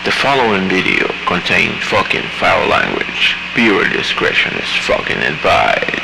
The following video contains fucking foul language. Viewer discretion is fucking advised.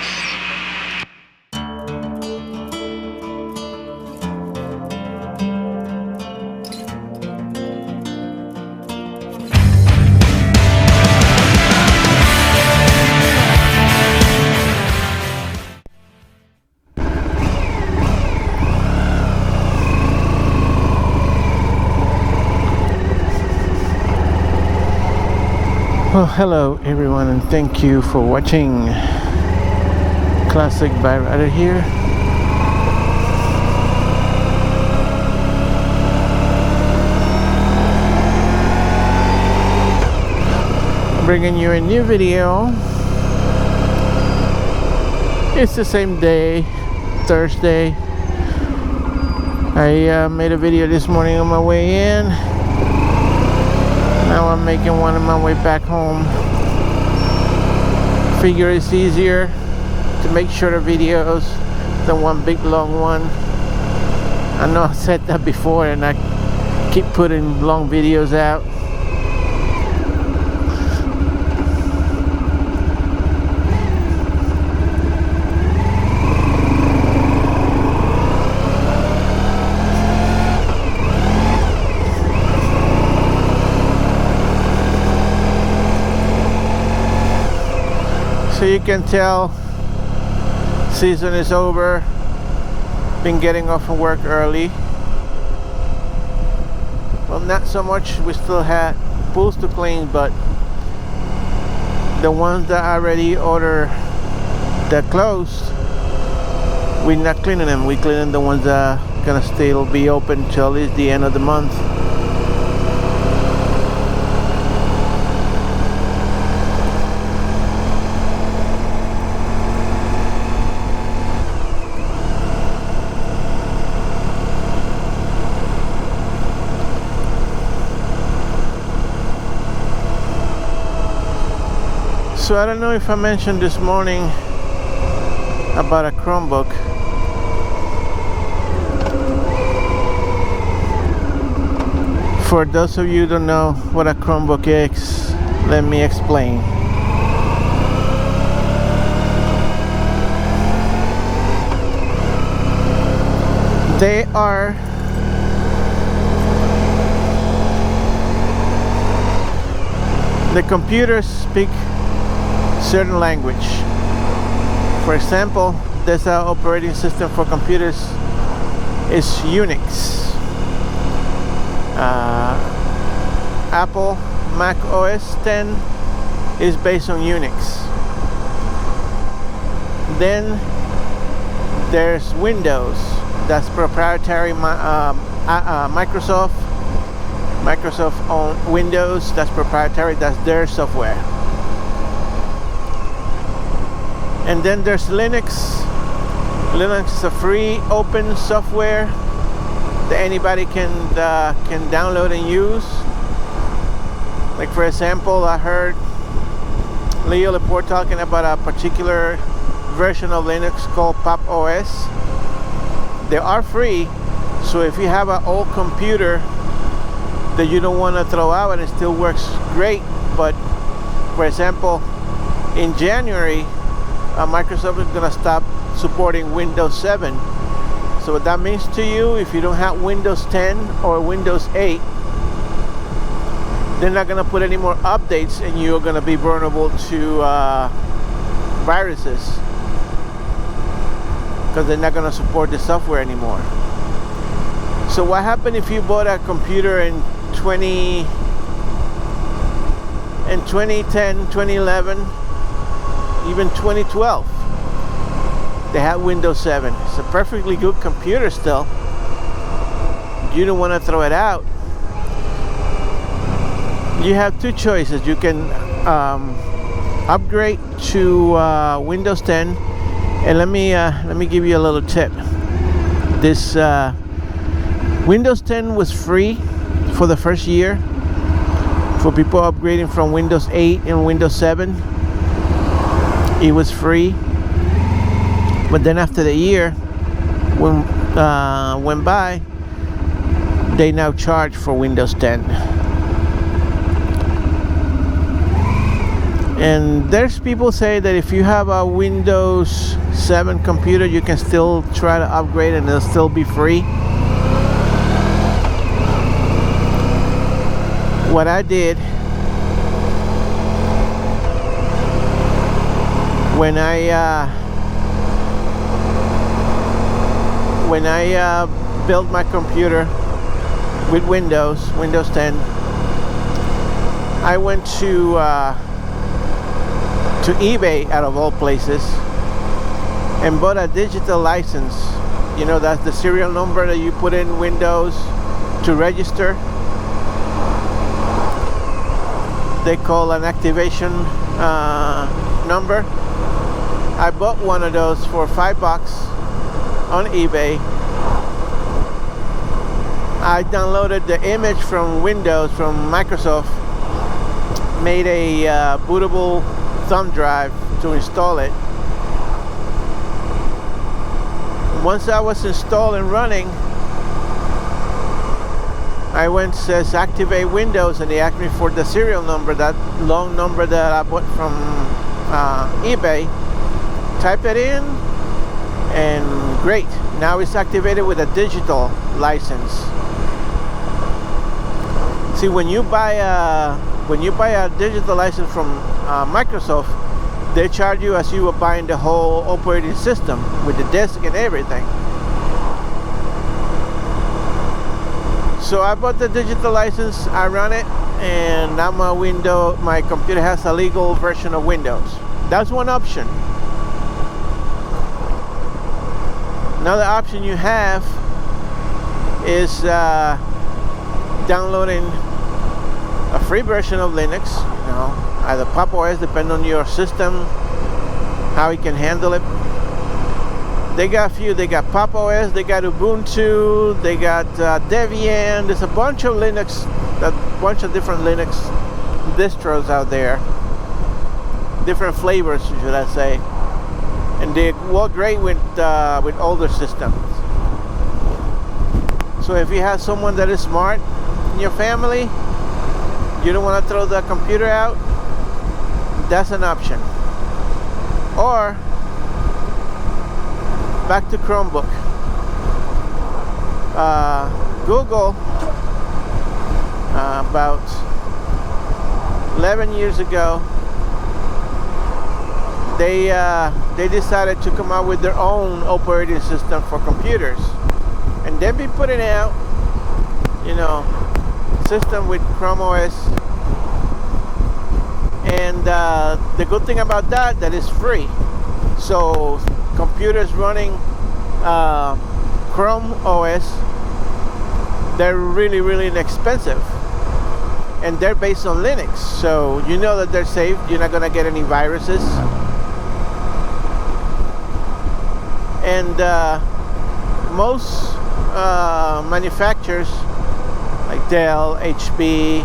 Well, hello everyone, and thank you for watching. Classic Bike Rider here. Bringing you a new video. It's the same day, Thursday. I made a video this morning on my way in. Now I'm making one on my way back home. Figure it's easier to make shorter videos than one big long one. I know I said that before and I keep putting long videos out. So you can tell season is over. Been getting off from work early. Well, not so much. We still had pools to clean, but the ones that I already ordered that closed, we're not cleaning them. We're cleaning the ones that are gonna still be open till at least the end of the month. So I don't know if I mentioned this morning about a Chromebook. For those of you who don't know what a Chromebook is, let me explain. They are the computers speak certain language. For example, there's an operating system for computers is Unix. Apple Mac OS X is based on Unix. Then there's Windows, that's proprietary Microsoft own Windows, that's proprietary, that's their software. And then there's Linux. Linux is a free open software that anybody can download and use. Like for example, I heard Leo Laporte talking about a particular version of Linux called Pop OS. They are free, so if you have an old computer that you don't want to throw out and it still works great, but for example, in January, Microsoft is going to stop supporting Windows 7. So what that means to you, if you don't have Windows 10 or Windows 8, they're not going to put any more updates and you're going to be vulnerable to viruses, because they're not going to support the software anymore. So what happened if you bought a computer in 2010, 2011, even 2012, they had Windows 7. It's a perfectly good computer still. You don't want to throw it out. You have two choices. You can upgrade to Windows 10, and let me give you a little tip. This Windows 10 was free for the first year for people upgrading from Windows 8 and Windows 7. It was free, but then after the year went by, they now charge for Windows 10. And there's people say that if you have a Windows 7 computer, you can still try to upgrade and it'll still be free. What I did when I built my computer with Windows 10, I went to eBay, out of all places, and bought a digital license. You know, that's the serial number that you put in Windows to register. They call an activation number. I bought one of those for $5 on eBay. I downloaded the image from Windows, from Microsoft, made a bootable thumb drive to install it. Once I was installed and running, I went, says activate Windows, and they asked me for the serial number, that long number that I bought from eBay. Type it in, and great. Now it's activated with a digital license. See, when you buy a digital license from Microsoft, they charge you as you were buying the whole operating system with the disk and everything. So I bought the digital license, I run it, and now my computer has a legal version of Windows. That's one option. Another option you have is downloading a free version of Linux, you know, either Pop OS, depending on your system, how it can handle it. They got a few. They got Pop OS, they got Ubuntu, they got Debian. There's a bunch of different Linux distros out there, different flavors, should I say, and they work great with older systems. So if you have someone that is smart in your family, you don't want to throw the computer out, that's an option. Or back to Chromebook. Google, about 11 years ago, they decided to come out with their own operating system for computers, and they've been putting out, you know, system with Chrome OS. And the good thing about that is free. So computers running Chrome OS, they're really, really inexpensive, and they're based on Linux, so you know that they're safe. You're not gonna get any viruses. And most manufacturers like Dell, HP,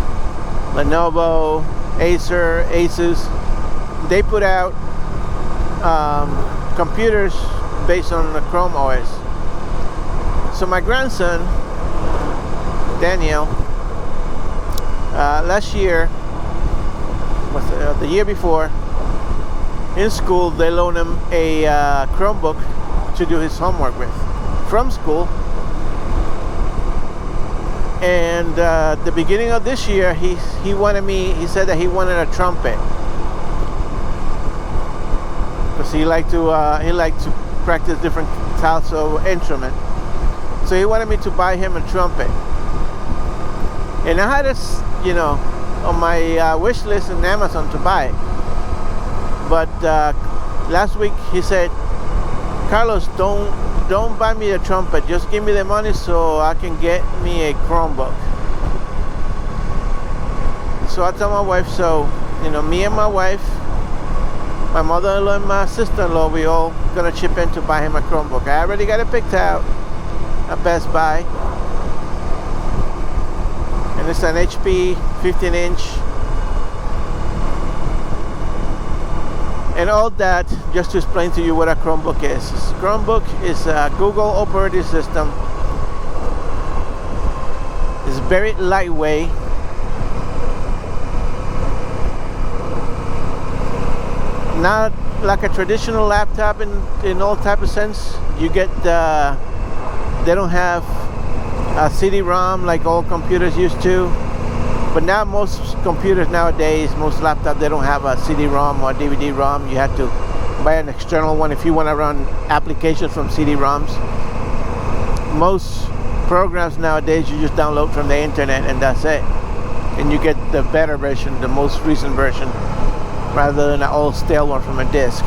Lenovo, Acer, Asus, they put out computers based on the Chrome OS. So my grandson, Daniel, last year, the year before, in school they loaned him a Chromebook to do his homework with from school. And the beginning of this year, he said that he wanted a trumpet, because he liked to practice different types of instrument. So he wanted me to buy him a trumpet, and I had this, you know, on my wish list in Amazon to buy it. But last week he said, Carlos, don't buy me a trumpet, just give me the money so I can get me a Chromebook. So I told my wife, so, you know, me and my wife, my mother-in-law and my sister-in-law, we all gonna chip in to buy him a Chromebook. I already got it picked out at Best Buy, and it's an HP 15-inch. And all that, just to explain to you what a Chromebook is. Chromebook is a Google operating system. It's very lightweight. not like a traditional laptop in all type of sense. You get they don't have a CD-ROM like old computers used to. But now most computers nowadays, most laptops, they don't have a CD-ROM or DVD-ROM. You have to buy an external one if you want to run applications from CD-ROMs. Most programs nowadays you just download from the internet and that's it. And you get the better version, the most recent version, rather than an old stale one from a disk.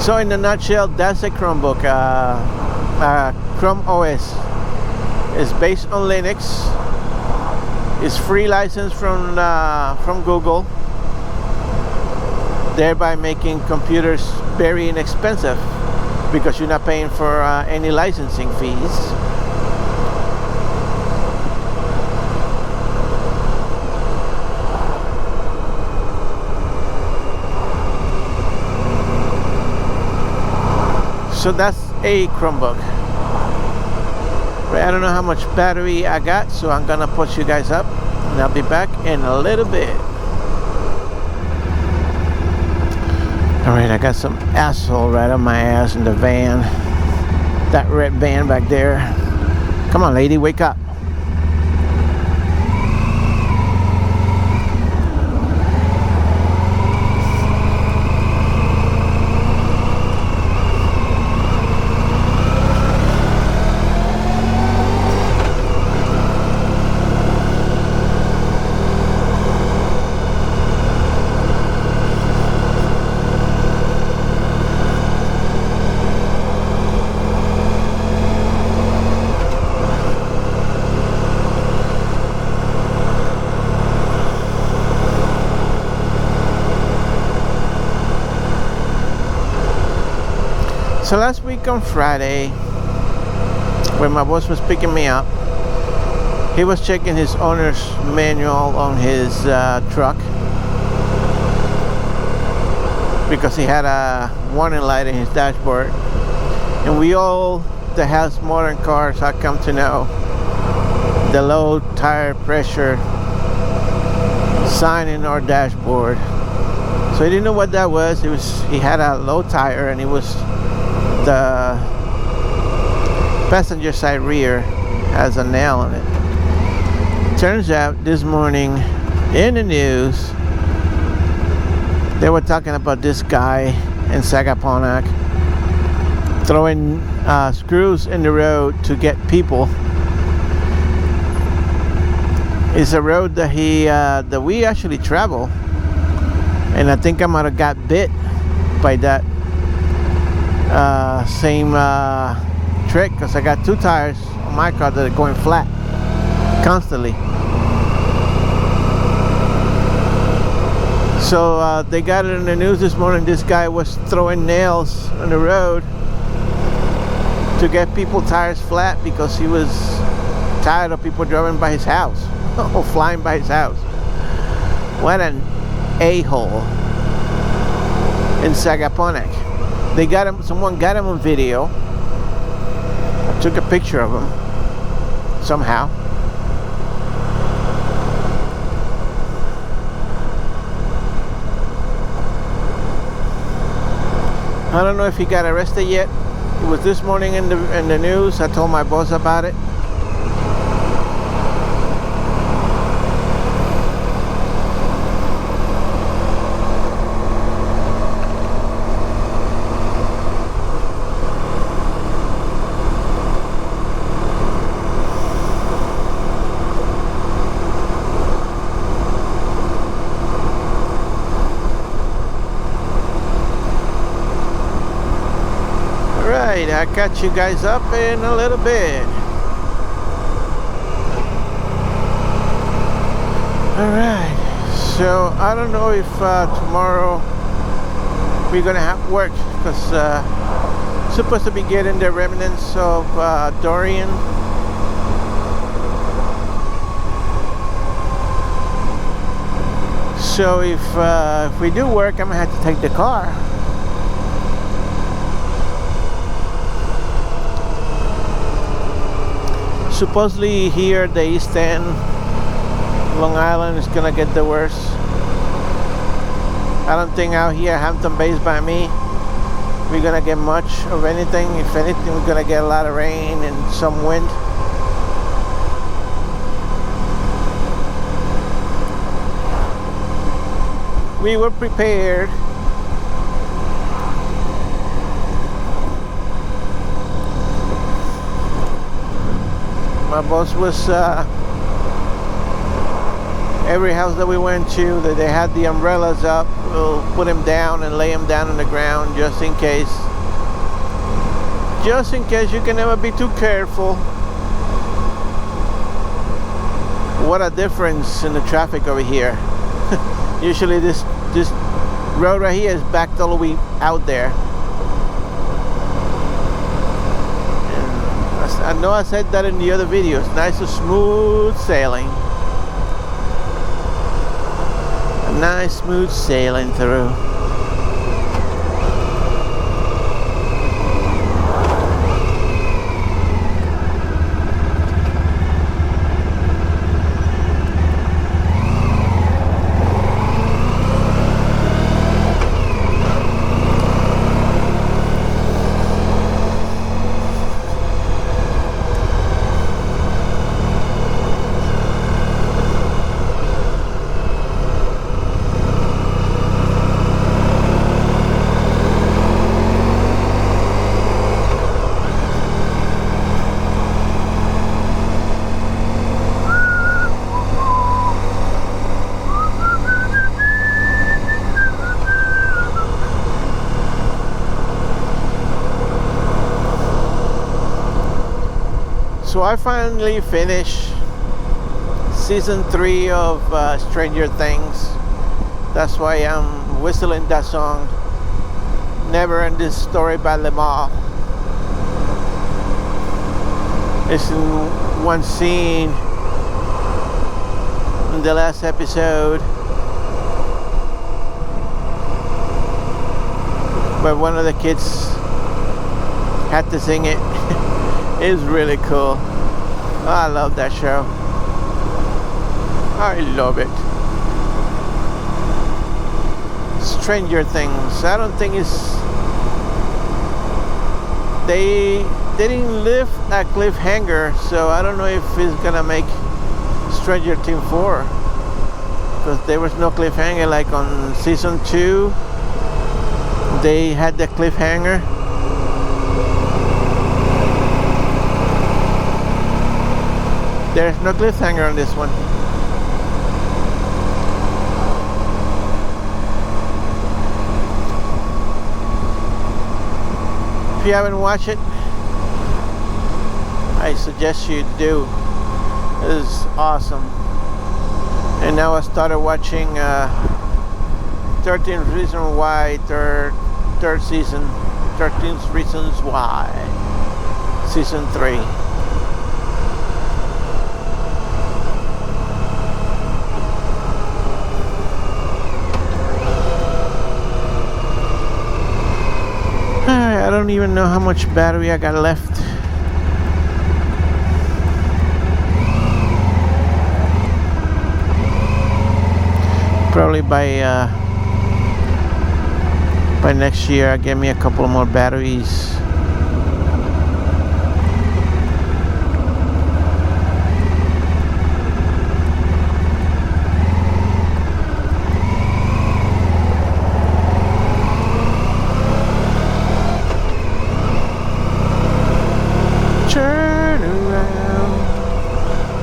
So in a nutshell, that's a Chromebook. Chrome OS is based on Linux. It's free license from Google, thereby making computers very inexpensive because you're not paying for any licensing fees. So that's a Chromebook. But I don't know how much battery I got, so I'm gonna put you guys up and I'll be back in a little bit. Alright, I got some asshole right on my ass in the van. That red van back there. Come on, lady, wake up. So last week on Friday, when my boss was picking me up, he was checking his owner's manual on his truck because he had a warning light in his dashboard. And we all that has modern cars have come to know the low tire pressure sign in our dashboard. So he didn't know what that was. He had a low tire and it was the passenger side rear has a nail on it. Turns out this morning in the news they were talking about this guy in Sagaponack throwing screws in the road to get people. It's a road that we actually travel, and I think I might have got bit by that same trick because I got two tires on my car that are going flat constantly. So they got it in the news this morning. This guy was throwing nails on the road to get people tires flat because he was tired of people driving by his house or flying by his house. What an a-hole in Sagaponack. They got him. Someone got him on video. I took a picture of him somehow. I don't know if he got arrested yet. It was this morning in the news. I told my boss about it. I'll catch you guys up in a little bit. Alright, so I don't know if tomorrow we're gonna have work because supposed to be getting the remnants of Dorian. So if we do work, I'm gonna have to take the car. Supposedly here the East End, Long Island is gonna get the worst. I don't think out here Hampton Bays by me we're gonna get much of anything. If anything, we're gonna get a lot of rain and some wind. We were prepared. My boss was every house that we went to that they had the umbrellas up, we'll put them down and lay them down on the ground just in case. Just in case. You can never be too careful. What a difference in the traffic over here. Usually this road right here is backed all the way out there. And I know I said that in the other videos. Nice and smooth sailing. A nice smooth sailing through. So I finally finished season 3 of Stranger Things. That's why I'm whistling that song, Never Ending Story by Lamar. It's in one scene in the last episode where one of the kids had to sing it. It's really cool. I love that show. I love it. Stranger Things. I don't think it's... They didn't leave a cliffhanger, so I don't know if it's gonna make Stranger Things 4. Because there was no cliffhanger like on season 2. They had the cliffhanger. There's no cliffhanger on this one. If you haven't watched it, I suggest you do. It is awesome. And now I started watching 13 Reasons Why, third season, 13 Reasons Why, season 3. I don't even know how much battery I got left. Probably by next year, I'll get me a couple more batteries. Turn around,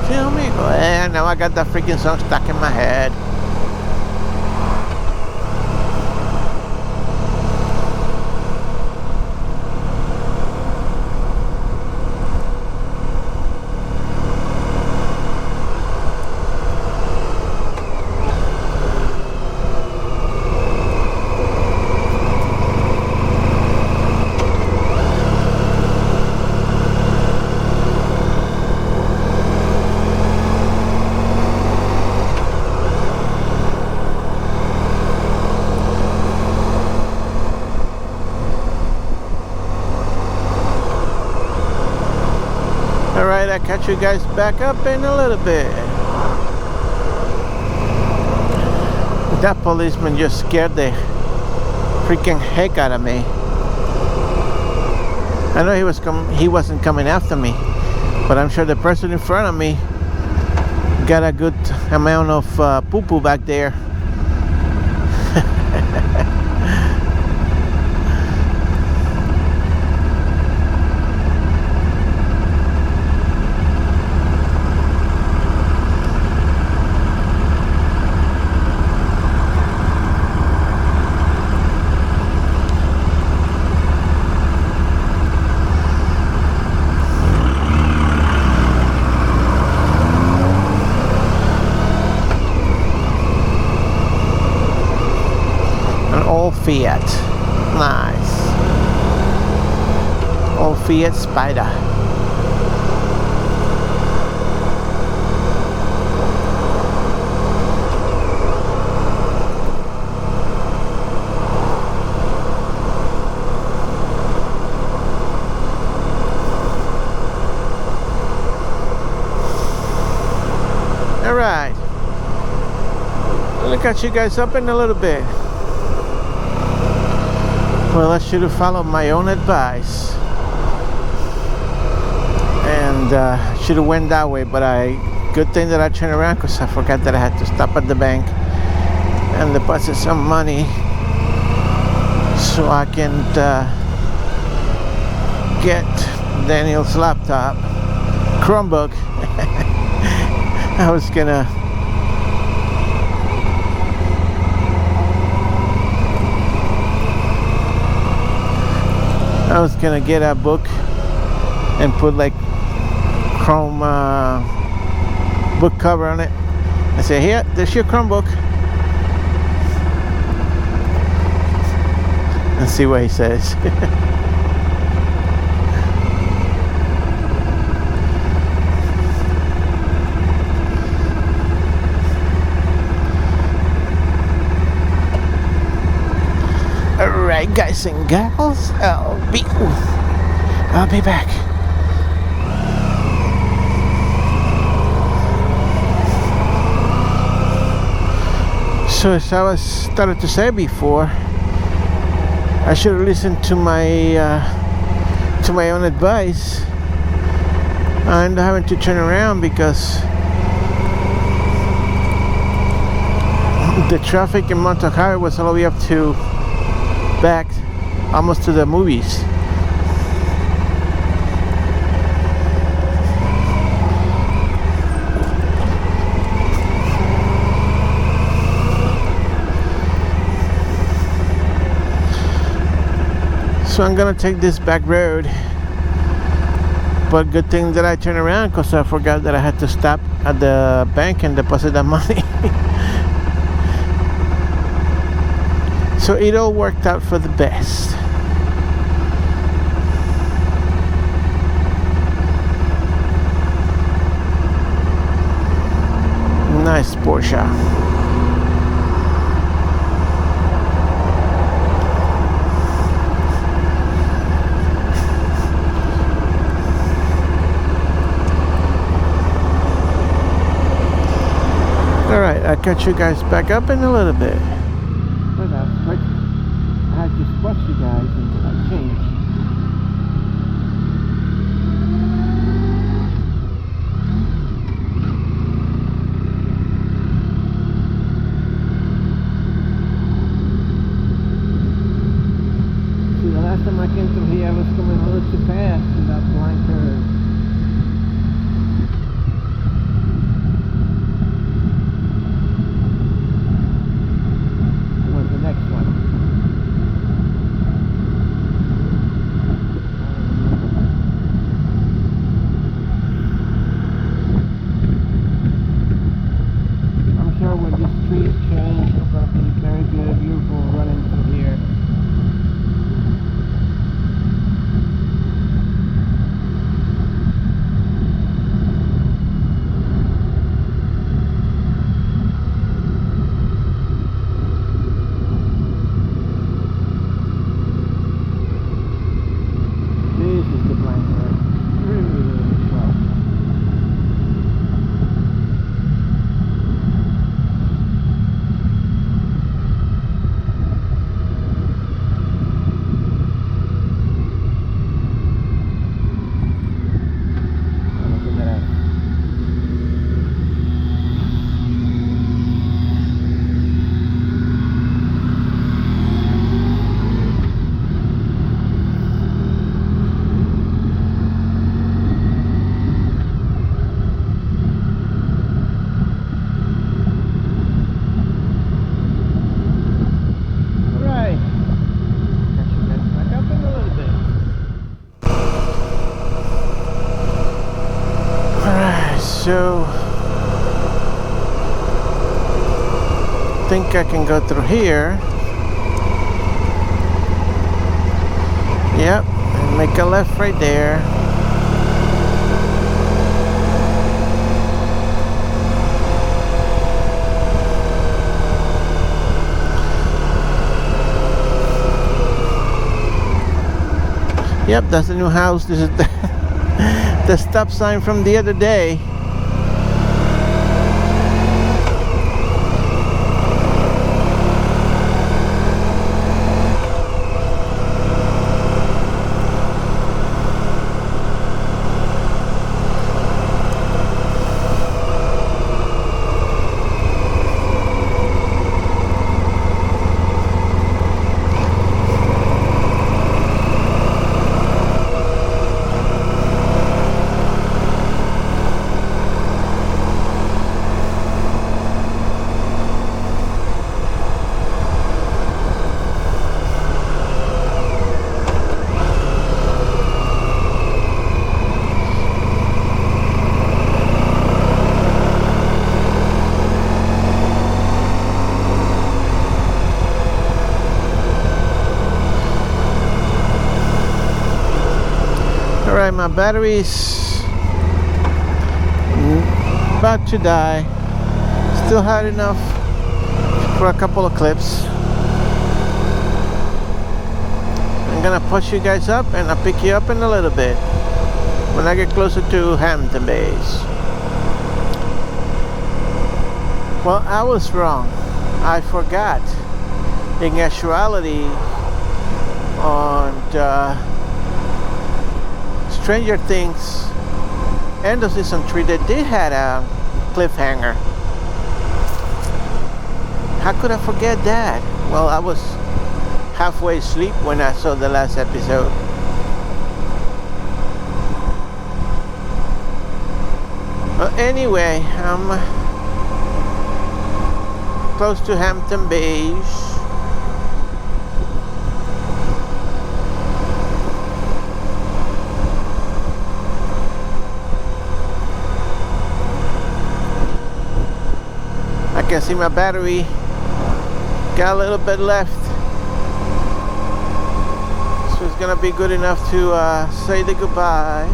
feel me go. And now I got that freaking song stuck in my head. Alright, I'll catch you guys back up in a little bit. That policeman just scared the freaking heck out of me. I know he wasn't coming after me, but I'm sure the person in front of me got a good amount of poo-poo back there. Fiat. Nice. Old Fiat Spider. Alright. Look at you guys up in a little bit. Well, I should have followed my own advice and should have went that way, but good thing that I turned around because I forgot that I had to stop at the bank and deposit some money so I can get Daniel's laptop, Chromebook. I was gonna get a book and put like Chrome book cover on it. I say, here, there's your Chromebook. Let's see what he says. Alright, guys and gals, I'll be back. So as I started to say before, I should have listened to my own advice and having to turn around because the traffic in Montauk Highway was all the way up to back almost to the movies. So I'm gonna take this back road, but good thing that I turned around because I forgot that I had to stop at the bank and deposit that money. So it all worked out for the best. Nice Porsche. Alright, I'll catch you guys back up in a little bit. I just watched you guys and I changed. See, the last time I came through here I was coming a little too fast in that blind curve. Where's the next one? When these trees change, it's going to be very beautiful running through here. This is the blind curve. Really sharp. think I can go through here. Yep, and make a left right there. Yep, that's the new house. This is the stop sign from the other day. Alright, my battery's about to die. Still hot enough for a couple of clips. I'm gonna push you guys up and I'll pick you up in a little bit when I get closer to Hampton Bays. Well, I was wrong. I forgot. In actuality, on Stranger Things end of season 3, they did had a cliffhanger. How could I forget that? Well, I was halfway asleep when I saw the last episode. Well, anyway, I'm close to Hampton Bays. I can see my battery got a little bit left, so it's gonna be good enough to say the goodbyes.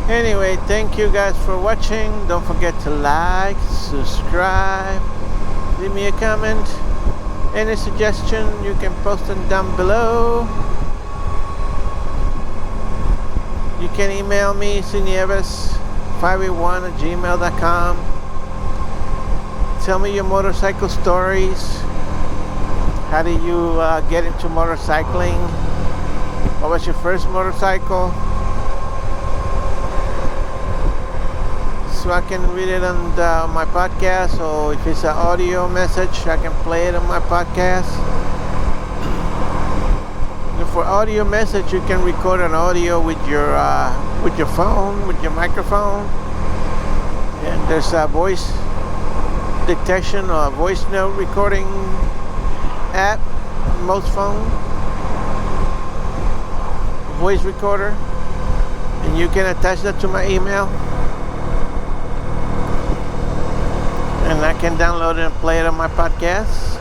Anyway, thank you guys for watching. Don't forget to like, subscribe, leave me a comment. Any suggestion, you can post them down below. You can email me, cinieves581@gmail.com. Tell me your motorcycle stories. How did you get into motorcycling? What was your first motorcycle? So I can read it on my podcast, or if it's an audio message, I can play it on my podcast. And for audio message, you can record an audio with your phone, with your microphone. And there's a voice detection or a voice note recording app, most phone, voice recorder, and you can attach that to my email. And I can download it and play it on my podcast.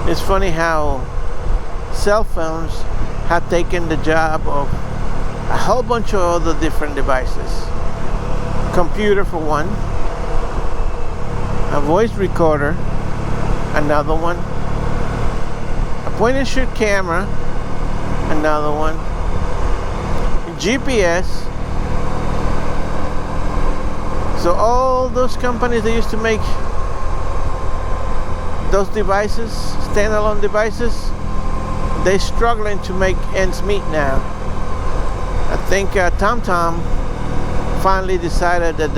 It's funny how cell phones have taken the job of a whole bunch of other different devices. Computer for one, a voice recorder, another one, a point and shoot camera, another one, GPS, So all those companies that used to make those devices, standalone devices, they're struggling to make ends meet now. I think TomTom finally decided that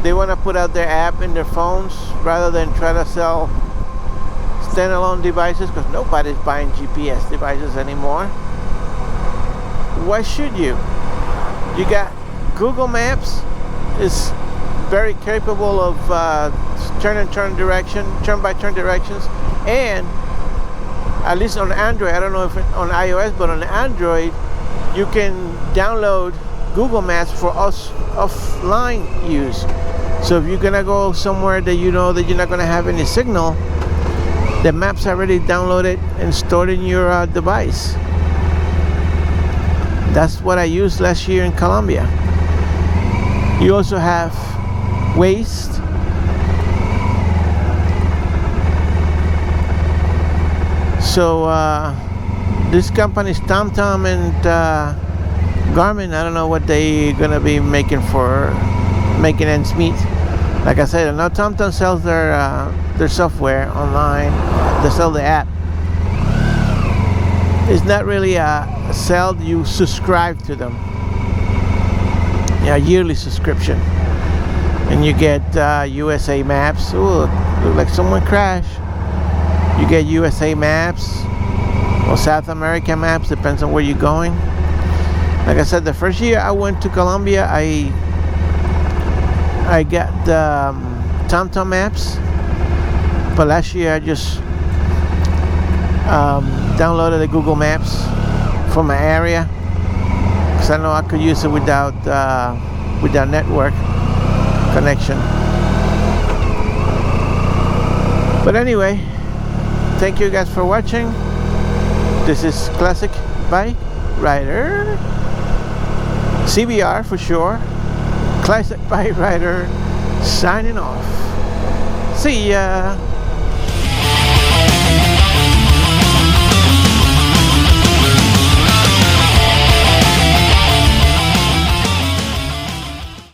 they want to put out their app in their phones rather than try to sell standalone devices, because nobody's buying GPS devices anymore. Why should you? You got Google Maps is very capable of turn-by-turn directions, and at least on Android, I don't know if on iOS, but on Android, you can download Google Maps for offline use. So if you're gonna go somewhere that you know that you're not gonna have any signal, the map's already downloaded and stored in your device. That's what I used last year in Colombia. You also have Waze. So this company's TomTom and Garmin, I don't know what they gonna be making for making ends meet. Like I said, I know TomTom sells their software online. They sell the app. It's not really a sell. You subscribe to them. Yeah, yearly subscription, and you get USA Maps. Ooh, look like someone crashed. You get USA Maps or South American Maps, depends on where you're going. Like I said, the first year I went to Colombia, I got the TomTom Maps, but last year I just downloaded the Google Maps for my area, because I know I could use it without network connection. But anyway, thank you guys for watching. This is Classic Bike Rider, CBR for sure. Classic Bike Rider signing off. See ya.